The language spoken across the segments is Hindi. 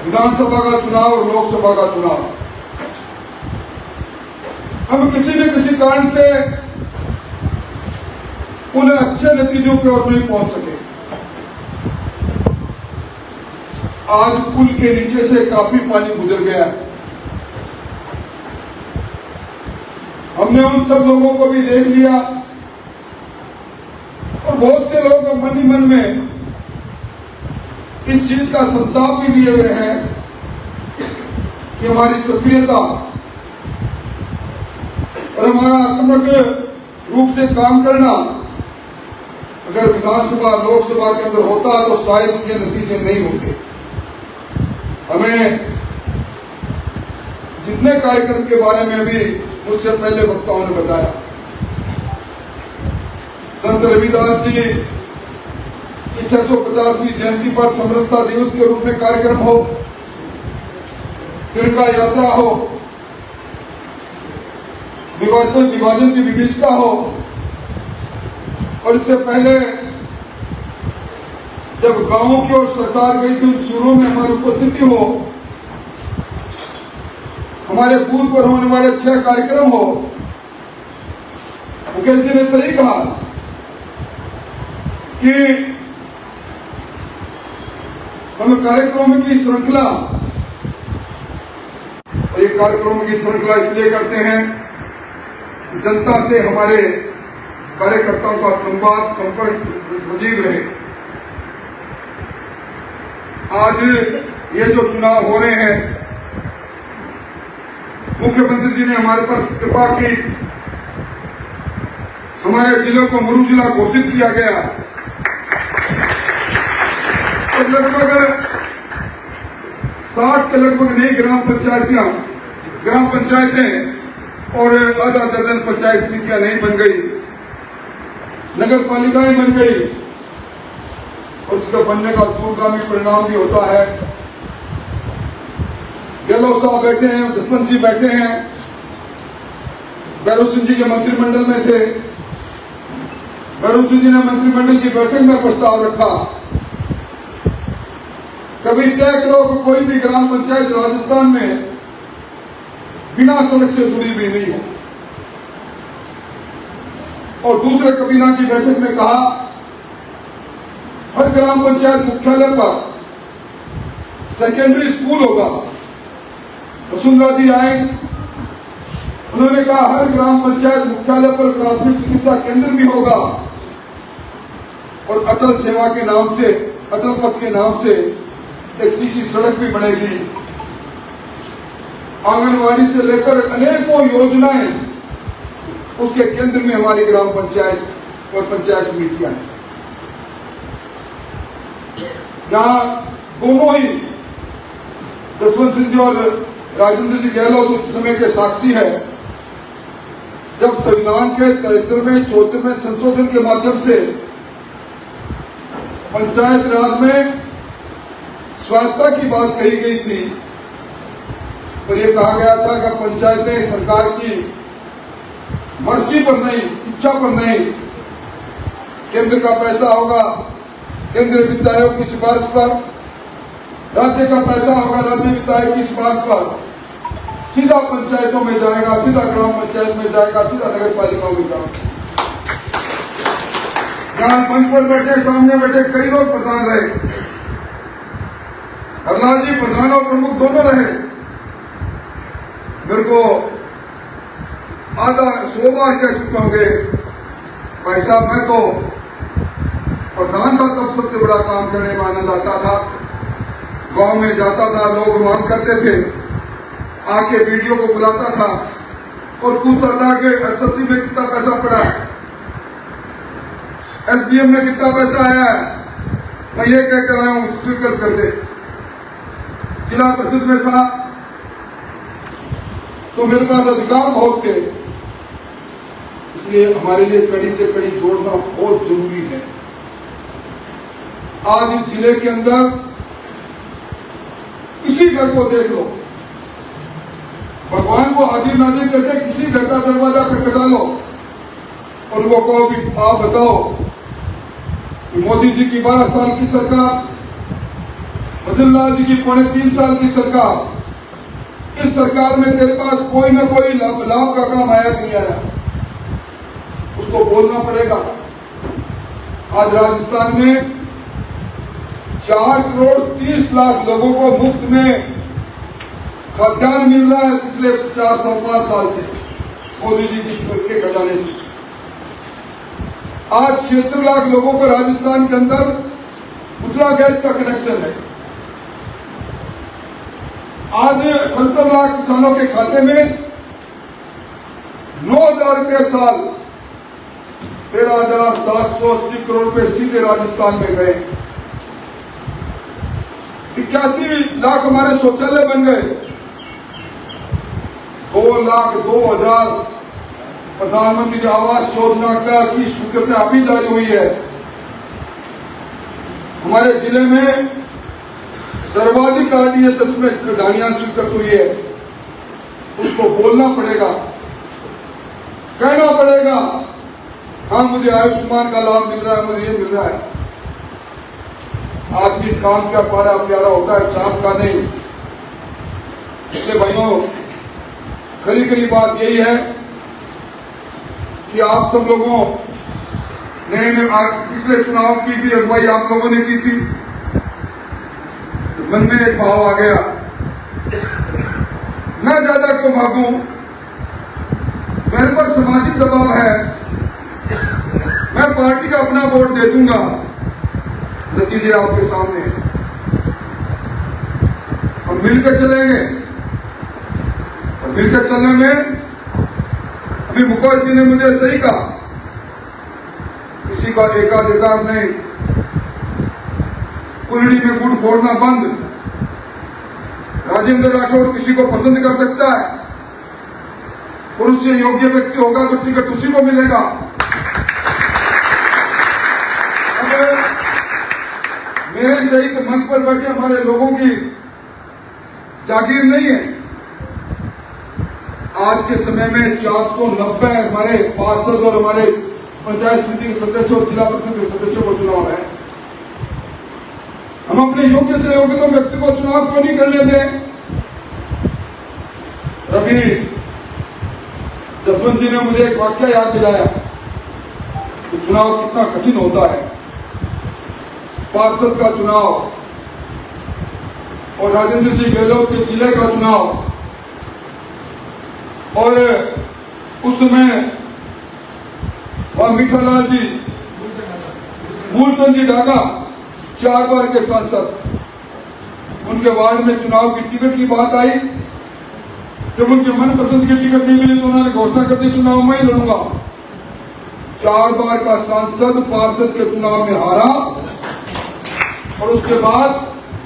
विधानसभा का चुनाव और लोकसभा का चुनाव, हम किसी न किसी कारण से उन अच्छे नतीजों की ओर नहीं पहुंच सके। आज पुल के नीचे से काफी पानी गुजर गया है। हमने उन सब लोगों को भी देख लिया और बहुत से लोग मन ही मन में इस चीज का संताप भी लिए हुए हैं कि हमारी सक्रियता और हमारा आक्रामक रूप से काम करना अगर विधानसभा लोकसभा के अंदर होता तो शायद ये नतीजे नहीं होते। हमें जितने कार्यक्रम के बारे में भी मुझसे पहले वक्ताओं ने बताया, संत रविदास जी की 650वीं जयंती पर समरसता दिवस के रूप में कार्यक्रम हो, तिरंगा यात्रा हो, विभाजन की विभीषिका हो, और इससे पहले जब गांवों की ओर सरकार गई थी उन शिविरों में हमारी उपस्थिति हो, हमारे बूथ पर होने वाले 6 कार्यक्रम हो। मुकेश जी ने सही कहा कि हम कार्यक्रमों की श्रृंखला, और ये कार्यक्रमों की श्रृंखला इसलिए करते हैं जनता से हमारे कार्यकर्ताओं का संवाद संपर्क सजीव रहे। आज ये जो चुनाव हो रहे हैं, मुख्यमंत्री जी ने हमारे पर कृपा की, हमारे जिले को मरु जिला घोषित किया गया और लगभग 60 के लगभग नई ग्राम पंचायतें और आधा दर्जन पंचायत समितियां नहीं बन गई, नगर पालिकाएं बन गई, और उसका बनने का दूरगामी परिणाम भी होता है। गहलोत साहब बैठे हैं, जसवंत जी बैठे हैं, भैरव सिंह जी के मंत्रिमंडल में थे। भैरव सिंह जी ने मंत्रिमंडल की बैठक में प्रस्ताव रखा, कभी तय करो कि कोई भी ग्राम पंचायत राजस्थान में बिना सड़क से जुड़ी भी नहीं हो। और दूसरे कबीना की बैठक में कहा हर ग्राम पंचायत मुख्यालय पर सेकेंडरी स्कूल होगा। वसुंधरा जी आए, उन्होंने कहा हर ग्राम पंचायत मुख्यालय पर प्राथमिक चिकित्सा केंद्र भी होगा और अटल सेवा के नाम से, अटल पथ के नाम से एक सीसी सड़क भी बनेगी। आंगनवाड़ी से लेकर अनेकों योजनाएं उसके केंद्र में हमारी ग्राम पंचायत और पंचायत समितियां हैं। यहां दोनों ही जसवंत सिंह जी और राजेंद्र जी गहलोत उस समय के साक्षी है जब संविधान के 73वें 74वें संशोधन के माध्यम से पंचायत राज में स्वायत्तता की बात कही गई थी, और ये कहा गया था कि पंचायतें सरकार की मर्जी पर नहीं, इच्छा पर नहीं, केंद्र का पैसा होगा केंद्रीय वित्त आयोग की सिफारिश पर, राज्य का पैसा होगा राज्य वित्त आयोग की सिफारिश पर, सीधा पंचायतों में जाएगा, सीधा ग्राम पंचायत में जाएगा, सीधा नगर पालिकाओं में जाएगा। यहां मंच पर बैठे, सामने बैठे कई लोग प्रधान रहे, हरलाल जी प्रधान और प्रमुख दोनों रहे। मेरे को आधा 100 बार कह चुका होंगे, भाई साहब मैं तो प्रधान था तब सबसे बड़ा काम करने में आनंद आता था। गांव में जाता था, लोग मांग करते थे, आके वीडियो को बुलाता था और पूछता था कि एसएससी में कितना पैसा पड़ा है, एसडीएम में कितना पैसा आया है, मैं ये कह कर आया हूं स्वीकृत कर दे। जिला परिषद में था तो मेरे पास अधिकार बहुत थे, इसलिए हमारे लिए कड़ी से कड़ी जोड़ना बहुत जरूरी है। आज इस जिले के अंदर किसी घर को देख लो, भगवान को हाजिर नाजिर करके किसी घर का दरवाजा खटखटा लो और वो कहो कि आप बताओ कि मोदी जी की 12 साल की सरकार, भजन लाल जी की 3.5 साल की सरकार, इस सरकार में तेरे पास कोई ना कोई लाभ का काम आया कि नहीं आया, उसको बोलना पड़ेगा। आज राजस्थान में 4 करोड़ 30 लाख लोगों को मुफ्त में खाद्यान्न मिल रहा है पिछले 4-5 साल से मोदी जी के खजाने से। आज 76 लाख लोगों को राजस्थान के अंदर उज्ज्वला गैस का कनेक्शन है। आज 78 लाख किसानों के खाते में 9,000 रुपये साल 13,780 करोड़ रुपए सीधे राजस्थान में गए। 81 लाख हमारे शौचालय बन गए। 2,02,000 प्रधानमंत्री आवास योजना का की स्वीकृति अभी जारी हुई है। हमारे जिले में सर्वाधिक RDSS में गाड़ियां स्वीकृत हुई है। उसको बोलना पड़ेगा, कहना पड़ेगा, हाँ मुझे आयुष्मान का लाभ मिल रहा है, मुझे ये मिल रहा है। आदमी काम क्या प्यारा होता है, शाम का नहीं। इसलिए भाइयों, खरी बात यही है कि आप सब लोगों ने पिछले चुनाव की भी अगुवाई आप लोगों ने की थी। तो मन में एक भाव आ गया, मैं ज्यादा क्यों भागूं, मेरे पर सामाजिक दबाव है, मैं पार्टी का अपना वोट दे दूंगा। नतीजे आपके सामने हैं। हम मिलकर चलेंगे, और मिलकर चलने में अभी मुखर्जी ने मुझे सही कहा, किसी का एकाधिकार नहीं, कुंडली में गुड़ फोड़ना बंद। राजेंद्र राठौड़ किसी को पसंद कर सकता है, और उससे योग्य व्यक्ति होगा तो टिकट उसी को मिलेगा। मेरे सहित मंच पर बैठे हमारे लोगों की जागीर नहीं है। आज के समय में 490 हमारे पार्षद और हमारे पंचायत समिति के सदस्य और जिला परिषद के सदस्यों को चुनाव है। हम अपने योग्य से योग्यतम व्यक्ति को चुनाव क्यों नहीं करने दें? रवि जसवंत जी ने मुझे एक वाक्य याद दिलाया कि चुनाव कितना कठिन होता है। पार्षद का चुनाव और राजेंद्र जी गहलोत के जिले का चुनाव, और उस समय वहां मीठालाल जी, मूलचंद जी डागा 4 बार के सांसद, उनके वार्ड में चुनाव की टिकट की बात आई। जब उनके मनपसंद की टिकट नहीं मिली तो उन्होंने घोषणा कर दी चुनाव में ही लड़ूंगा। 4 बार का सांसद पार्षद के चुनाव में हारा, और उसके बाद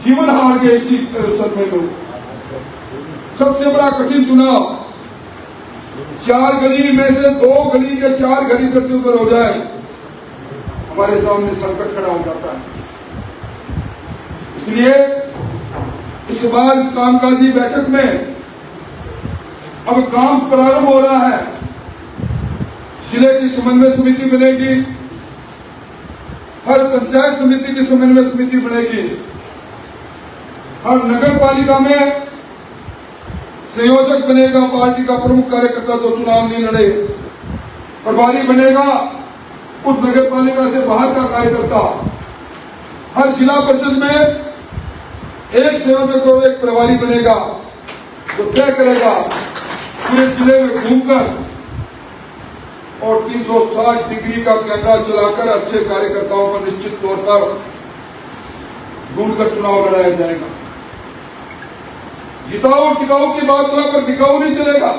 जीवन हार गए इसी समय में। सबसे बड़ा कठिन चुनाव, 4 गली में से 2 गली के 4 घर इधर से उधर हो जाए, हमारे सामने संकट खड़ा हो जाता है। इसलिए इस बार इस कामकाजी बैठक में अब काम प्रारंभ हो रहा है। जिले की समन्वय समिति बनेगी, हर पंचायत समिति की समन्वय समिति बनेगी, हर नगर पालिका में संयोजक बनेगा, पार्टी का प्रमुख कार्यकर्ता जो चुनाव नहीं लड़े, प्रभारी बनेगा उस नगर पालिका से बाहर का कार्यकर्ता। हर जिला परिषद में एक संयोजक और एक प्रभारी बनेगा, जो तय करेगा पूरे जिले में घूमकर और 360 डिग्री का कैमरा चलाकर अच्छे कार्यकर्ताओं को निश्चित तौर पर ढूंढकर चुनाव लड़ाया जाएगा। जिताओ टिकाऊ की बात करा पर बिकाऊ नहीं चलेगा।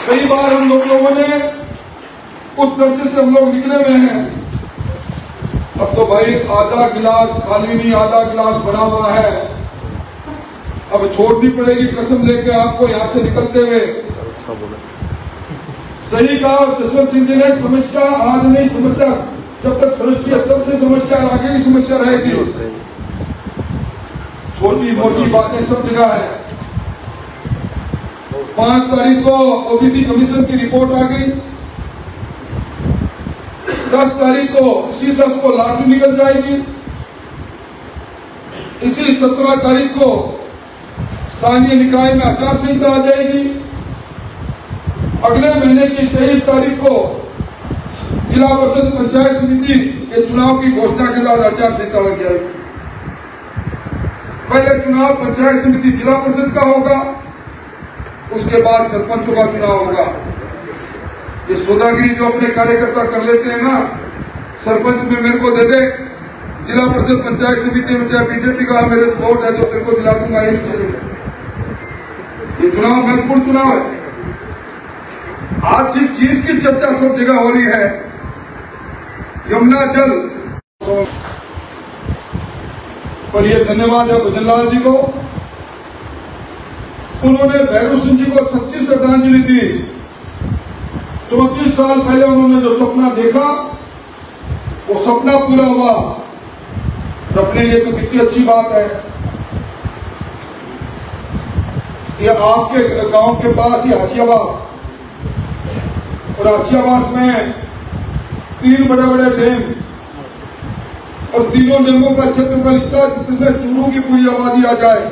कई बार हम लोगों ने उस दर्शे से हम लोग निकले हुए हैं। अब तो भाई आधा गिलास खाली नहीं, आधा गिलास भरा हुआ है। अब छोड़नी पड़ेगी कसम लेके आपको यहां से निकलते हुए। सही कहा जसवंत सिंह जी ने, समस्या आज नहीं, समस्या जब तक सृष्टि है तब से समस्या, आगे भी समस्या रहेगी। छोटी मोटी बातें सब जगह है। 5 तारीख को ओबीसी कमीशन की रिपोर्ट आ गई। 10 तारीख को इसी 10 को लॉटरी निकल जाएगी। इसी 17 तारीख को स्थानीय निकाय में आचार संहिता आ जाएगी। अगले महीने की 23 तारीख को जिला परिषद पंचायत समिति के चुनाव की घोषणा के बाद आचार संहिता लग जाएगी। पहले चुनाव पंचायत समिति जिला परिषद का होगा, उसके बाद सरपंचों का चुनाव होगा। ये सौदागिरी जो अपने कार्यकर्ता कर लेते हैं ना, सरपंच में मेरे को दे दे, जिला परिषद पंचायत समिति में चाहे बीजेपी का मेरे वोट है तो तेरे को दिला दूंगा, ये नहीं चलेगा। ये चुनाव महत्वपूर्ण चुनाव है। आज जिस चीज की चर्चा सब जगह हो रही है, यमुना जल, पर ये धन्यवाद है भजनलाल जी को, उन्होंने भैरू सिंह जी को सच्ची श्रद्धांजलि दी। 34 साल पहले उन्होंने जो सपना देखा वो सपना पूरा हुआ। अपने लिए तो कितनी अच्छी बात है। ये आपके गांव के पास ही हाशियावास, और हाशियावास में 3 बड़े बड़े डैम, और तीनों डैमों का क्षेत्रफल इतना जितने चूरू की पूरी आबादी आ जाए।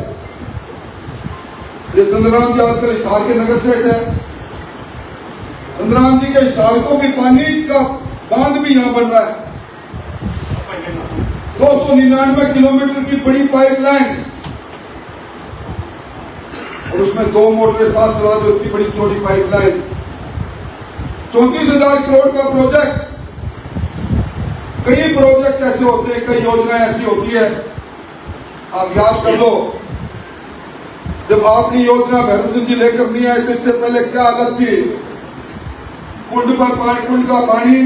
ये चंद्रराम जी आजकल हिसार के नगर सेठ है। चंद्रराम जी के हिसार को भी पानी का बांध भी यहां बन रहा है। 299 किलोमीटर की बड़ी पाइपलाइन, और उसमें 2 मोटरें साथ चला दो, इतनी बड़ी चौड़ी पाइपलाइन। 34,000 करोड़ का प्रोजेक्ट। कई प्रोजेक्ट ऐसे होते हैं, कई योजनाएं ऐसी होती है, आप याद कर लो। जब आपने योजना भैरू सिंह जी लेकर नहीं आए तो इससे पहले क्या हालत थी? कुंड पर पानी, कुंड का पानी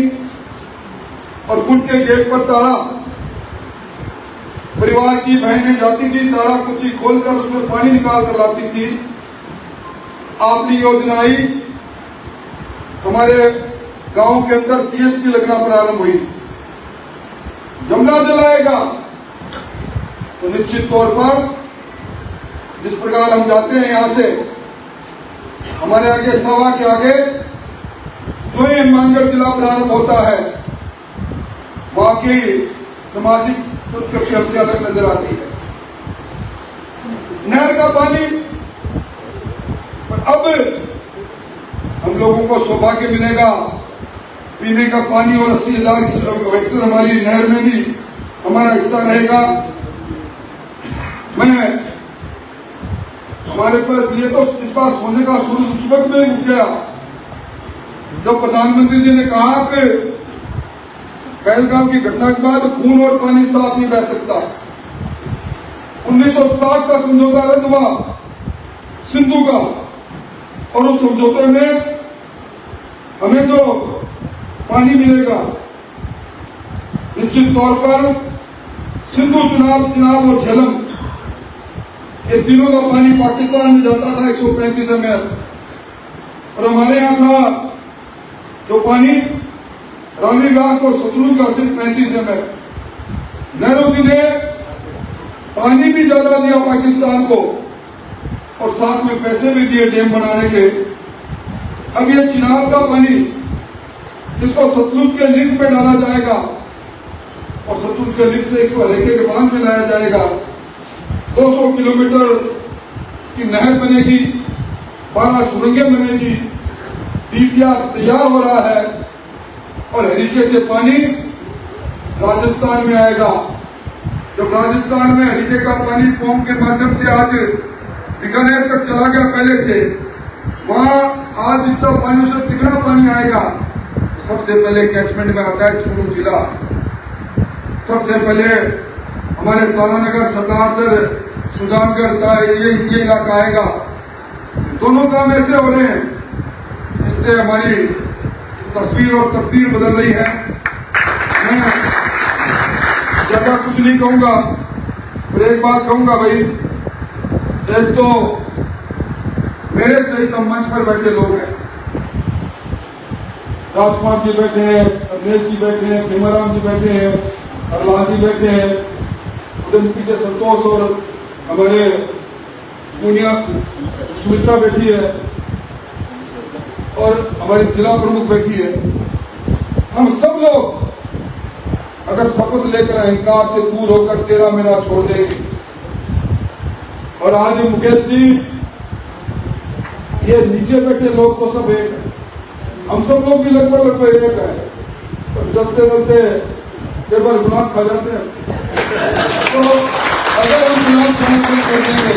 और कुंड के गेट पर ताला। परिवार की बहनें जाती थी, ताला कुची खोलकर उसमें पानी निकाल कर लाती थी। आपने योजना आई, हमारे गांव के अंदर पीएसपी लगना प्रारंभ हुई। यमुना जल आएगा तो निश्चित तौर पर जिस प्रकार हम जाते हैं यहां से, हमारे आगे सवा के आगे जो ही हनुमानगढ़ जिला प्रारंभ होता है, वहां की सामाजिक संस्कृति हमसे अलग नजर आती है। नहर का पानी, अब हम लोगों को सौभाग्य मिलेगा पीने का पानी, और 80,000 हेक्टेयर हमारी नहर में भी हमारा हिस्सा रहेगा। मैं हमारे पर ये तो इस बार सोने का सूरज उस वक्त में उठ गया जब प्रधानमंत्री जी ने कहा कि पहलगाम की घटना के बाद खून और पानी साथ नहीं बह सकता। 1960 का समझौता रद्द हुआ सिंधु का, और उस समझौते में हमें जो पानी मिलेगा, निश्चित तौर पर सिंधु चुनाव और झेलम, ये तीनों का पानी पाकिस्तान में जाता था 135 ml, और हमारे यहां था जो पानी रावी व्यास और सतलुज का सिर्फ 35 ml। नेहरू जी ने पानी भी ज्यादा दिया पाकिस्तान को, और साथ में पैसे भी दिए डैम बनाने के। अब ये चिनाब का पानी जिसको सतलुज के लिंक में डाला जाएगा, और सतलुज के लिंक से इसको हरेके के बांध में लाया जाएगा। 200 किलोमीटर की नहर बनेगी, 12 सुरंगें बनेगी, डीपीआर तैयार हो रहा है, और हरीके से पानी राजस्थान में आएगा। जब राजस्थान में हरीके का पानी पंप के माध्यम से आज बीकानेर तक चला गया पहले से, वहां आज जितना पानी उससे तिगुना पानी आएगा। सबसे पहले कैचमेंट में आता है चूरू जिला। सबसे पहले हमारे तारानगर, सरदारसर, सुजानगढ़ का ये इलाका आएगा। दोनों काम ऐसे हो रहे हैं जिससे हमारी तस्वीर और तस्वीर बदल रही है। मैं ज्यादा कुछ नहीं कहूंगा, पर एक बात कहूंगा भाई, एक तो मेरे सहित मंच पर बैठे लोग हैं, राजकुमार जी बैठे हैं, अवनेश जी बैठे हैं, भीमाराम जी बैठे हैं, अरलाल जी बैठे हैं, उधर पीछे संतोष और हमारे पूनिया सुमित्रा बैठी है, और हमारी जिला प्रमुख बैठी है। हम सब लोग अगर शपथ लेकर अहंकार से दूर होकर तेरा मेरा छोड़ देंगे। और आज मुकेश जी, ये नीचे बैठे लोग तो सब एक है, हम सब लोग भी लगभग एक है, पर चलते चलते कई बार गुनाह खा जाते हैं। तो अगर हम चुनाव समर्थन कर देंगे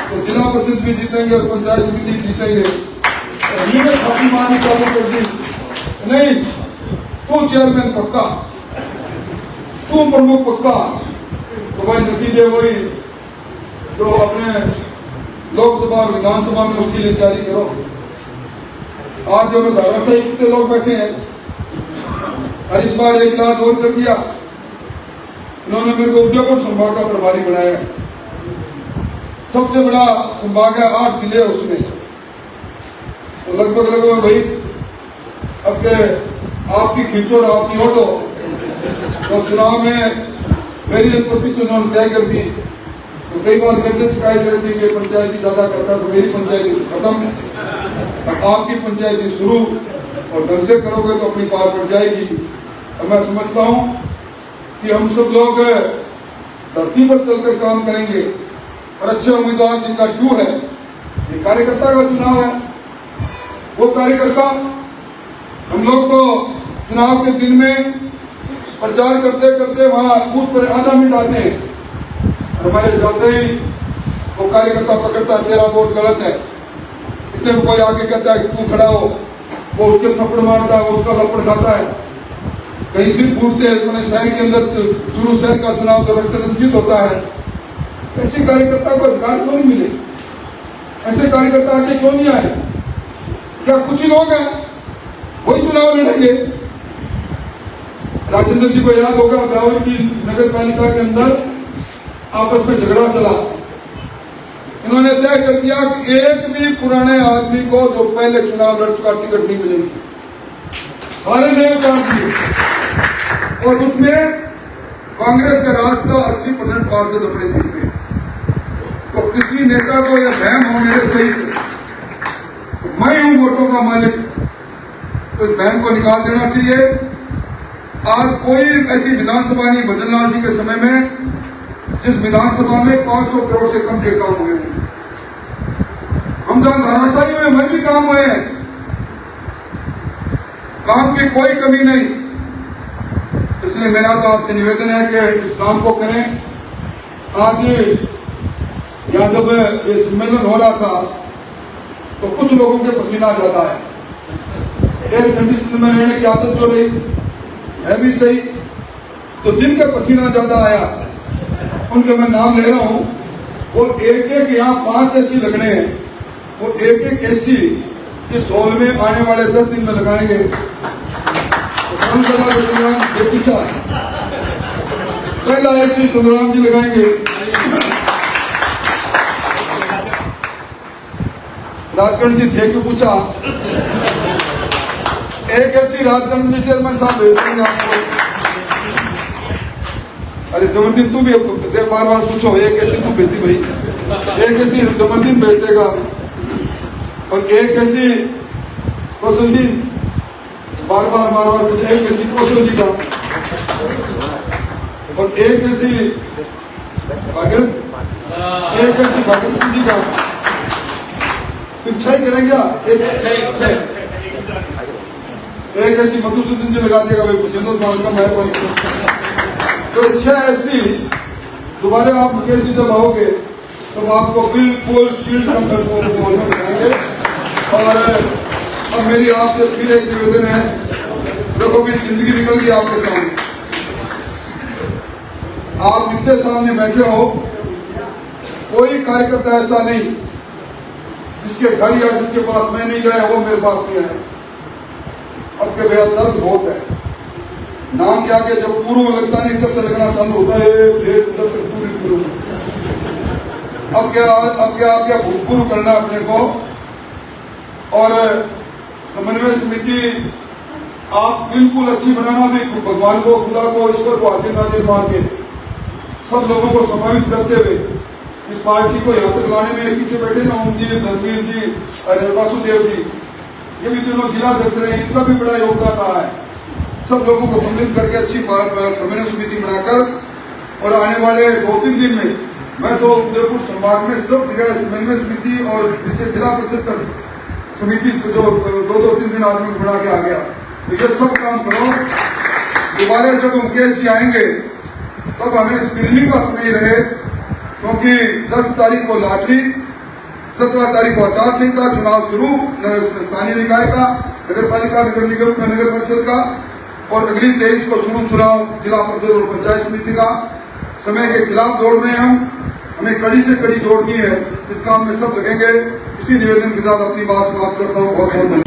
तो जिला परिषद भी जीतेंगे और पंचायत समिति जीतेंगे। हमने छाती मारनी चालू कर दी, नहीं तू चेयरमैन पक्का, तू प्रमुख पक्का, तो भाई नतीजे वही तो अपने लोकसभा और विधानसभा में उसके लिए तैयारी करो। आज जो मैं धाराशाही कितने लोग बैठे हैं, और इस बार एक इलाज और कर दिया, उन्होंने मेरे को उदयपुर संभाग का प्रभारी बनाया। सबसे बड़ा संभाग है, 8 जिले उसमें, तो लगभग भाई अब के आपकी खींचो और आपकी ओटो, तो चुनाव में मेरी उपस्थिति उन्होंने तय कर दी। तो कई बार कैसे शिकायत करती कि पंचायती ज्यादा करता, तो मेरी पंचायती खत्म, अब आपकी पंचायती शुरू, और ढंग से करोगे तो अपनी पार पड़ जाएगी। और मैं समझता हूं कि हम सब लोग धरती पर चलकर काम करेंगे, और अच्छे उम्मीदवार जिनका क्यों है, ये कार्यकर्ता का चुनाव है। वो कार्यकर्ता हम लोग को चुनाव के दिन में प्रचार करते करते वहां बूथ पर आधा मिनट आते हैं, और हमारे जाते ही वो कार्यकर्ता पकड़ता है, तेरा वोट गलत है। इतने में कोई आगे कहता है तू खड़ा हो, वो उसके थप्पड़ मारता है, वो उसका लपड़ खाता है, कहीं से फूटते हैं। मैंने शहर के अंदर चूरू शहर का चुनाव तो रक्त रंजित होता है। ऐसे कार्यकर्ता को अधिकार क्यों नहीं मिले? ऐसे कार्यकर्ता आगे क्यों नहीं आए? क्या कुछ ही लोग हैं वही चुनाव लड़ेंगे? राजेंद्र जी को याद होगा, ब्यावर की नगर पालिका के अंदर आपस में झगड़ा चला। इन्होंने तय कर दिया कि एक भी पुराने आदमी को जो पहले चुनाव लड़ चुका टिकट नहीं मिलेगी। सारे नए काम किए, और उसमें कांग्रेस का रास्ता 80% पार्षद अपने जीत में। तो किसी नेता को यह वहम हो मेरे सहित मैं हूं वोटों का मालिक, तो इस वहम को निकाल देना चाहिए। आज कोई ऐसी विधानसभा नहीं भजनलाल जी के समय में जिस विधानसभा में 500 करोड़ से कम के काम हुए हैं। हम जहां धाराशाही में वही भी काम हुए हैं, काम की कोई कमी नहीं। इसलिए मेरा तो आपसे निवेदन है कि इस काम को करें। आज यहां जब ये सम्मेलन हो रहा था तो कुछ लोगों के पसीना ज्यादा है, एयर कंडीशन में रहने की आदत तो रही है भी सही, तो जिनके पसीना ज्यादा आया उनके मैं नाम ले रहा हूं। वो एक एक यहाँ 5 एसी लगने हैं, वो एक एक एसी इस हॉल में आने वाले 10 दिन में लगाएंगे। ये पूछा पहला एसी चंद्रराम जी लगाएंगे, राजगढ़ जी थे क्यों पूछा, एक एसी राजगढ़ जी चेयरमैन साहब भेज देंगे आपको। अरे जमरदीन तू भी बार बार पूछो, एक ऐसी तू भेजी भाई, एक ऐसी जमरदीन भेज देगा, और एक ऐसी कौशल जी बार बार कुछ, एक ऐसी कौशल जी का, और एक ऐसी भागीरथ, एक ऐसी भागीरथ सिंह जी का, फिर 6 करेंगे। एक ऐसी मधुसूदन जी लगा देगा भाई, सिंधु कम है। तो 6 ऐसी दोबारा आप मुकेश जी जब आओगे तब आपको बिल्कुल शील्ड बनाएंगे। और अब मेरी आपसे फिर एक निवेदन है, देखो भी जिंदगी निकल गई आपके सामने, आप जितने सामने बैठे हो, कोई कार्यकर्ता ऐसा नहीं जिसके घर या जिसके पास मैं नहीं गया वो मेरे पास नहीं आया। अब के बेहद दर्द बहुत है, नाम के आगे जब पूर्व लगता नहीं इधर से लगना चालू होता है, पूरी पूर्व। अब क्या भूतपूर्व करना अपने को। और समन्वय समिति आप बिल्कुल अच्छी बनाना भी, भगवान को, खुदा को, ईश्वर को आशीर्वाद मार के सब लोगों को समावित करते हुए इस पार्टी को यहाँ तक लाने में पीछे बैठे ना ओम जी, धनवीर जी और वासुदेव जी, ये भी तीनों जिला अध्यक्ष रहे, इनका भी बड़ा योगदान रहा है। सब लोगों को सम्मिलित करके अच्छी समन्वय समिति बनाकर और आने वाले 2-3 दिन में मैं तो उदयपुर संभाग में सब जगह समन्वय समिति और नीचे जिला परिषद तक समिति जो 2-3 दिन आदमी को बना के आ गया। तो ये सब काम करो। दोबारा जब मुकेश जी आएंगे तब हमें स्क्रीनिंग का समय रहे, क्योंकि 10 तारीख को लॉटरी, 17 तारीख को आचार संहिता, चुनाव शुरू स्थानीय निकाय का, नगर पालिका, नगर निगम का, नगर परिषद का, और अगली 23 को शुरू चुनाव जिला परिषद और पंचायत समिति का। समय के खिलाफ दौड़ रहे हैं हमें कड़ी से कड़ी दौड़नी है। इस काम में सब लगेंगे। इसी निवेदन के साथ अपनी बात समाप्त करता हूँ। बहुत बहुत धन्यवाद।